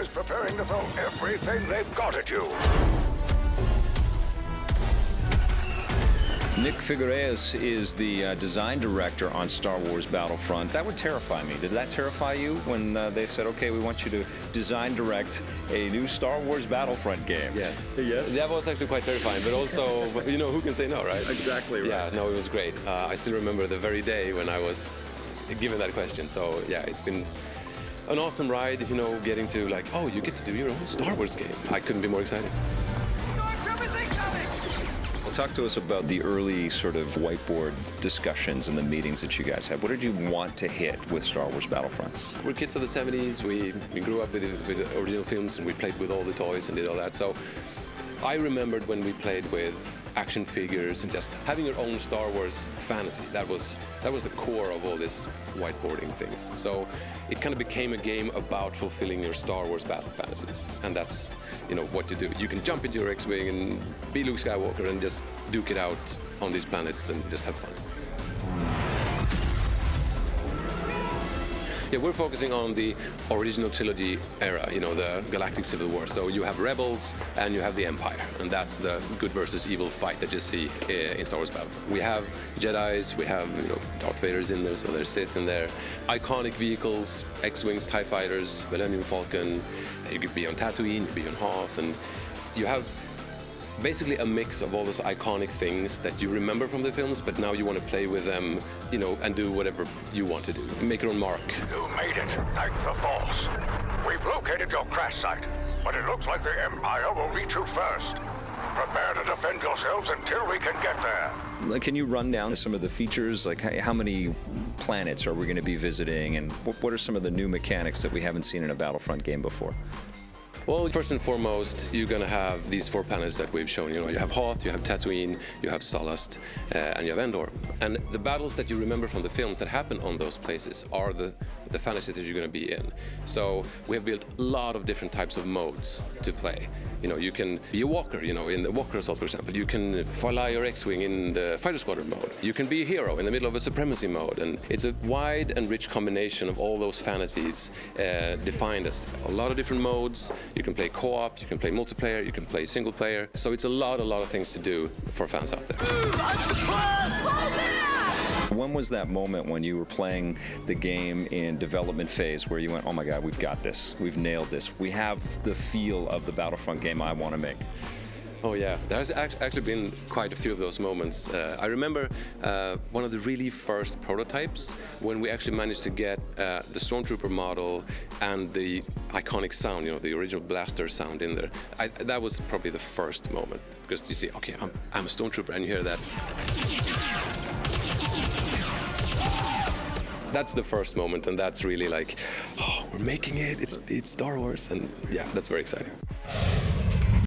is preparing to throw everything they've got at you. Niklas Fegraeus is the design director on Star Wars Battlefront. That would terrify me. Did that terrify you when they said, okay, we want you to design direct a new Star Wars Battlefront game? Yes. Yes? That was actually quite terrifying, but also, who can say no, right? Exactly right. Yeah, no, it was great. I still remember the very day when I was given that question. So, yeah, it's been an awesome ride, getting to you get to do your own Star Wars game. I couldn't be more excited. Talk to us about the early sort of whiteboard discussions and the meetings that you guys had. What did you want to hit with Star Wars Battlefront? We're kids of the 70s. We grew up with the original films, and we played with all the toys and did all that. So I remembered when we played with action figures and just having your own Star Wars fantasy. That was the core of all this whiteboarding things. So it kind of became a game about fulfilling your Star Wars battle fantasies, and that's what you do. You can jump into your X-wing and be Luke Skywalker and just duke it out on these planets and just have fun. Yeah, we're focusing on the original trilogy era, the Galactic Civil War. So you have Rebels and you have the Empire, and that's the good versus evil fight that you see in Star Wars Battlefront. We have Jedis, we have Darth Vader's in there, so there's Sith in there. Iconic vehicles, X-Wings, TIE Fighters, Millennium Falcon. You could be on Tatooine, you could be on Hoth, and you have basically a mix of all those iconic things that you remember from the films, but now you want to play with them, and do whatever you want to do. Make your own mark. You made it, thank the Force. We've located your crash site, but it looks like the Empire will reach you first. Prepare to defend yourselves until we can get there. Can you run down some of the features? Like how many planets are we going to be visiting, and what are some of the new mechanics that we haven't seen in a Battlefront game before? Well, first and foremost, you're going to have these 4 planets that we've shown. You have Hoth, you have Tatooine, you have Sullust, and you have Endor. And the battles that you remember from the films that happen on those places are the fantasies that you're going to be in. So we have built a lot of different types of modes to play. You can be a walker, in the Walker Assault, for example. You can fly your X-Wing in the Fighter Squadron mode. You can be a hero in the middle of a Supremacy mode. And it's a wide and rich combination of all those fantasies defined as a lot of different modes. You can play co-op, you can play multiplayer, you can play single player. So it's a lot of things to do for fans out there. When was that moment when you were playing the game in development phase where you went, oh my God, we've got this, we've nailed this, we have the feel of the Battlefront game I want to make? Oh yeah, there's actually been quite a few of those moments. I remember one of the really first prototypes when we actually managed to get the Stormtrooper model and the iconic sound, the original blaster sound in there. That was probably the first moment, because you see, okay, I'm a Stormtrooper, and you hear that. That's the first moment, and that's really we're making it. It's Star Wars, and yeah, that's very exciting.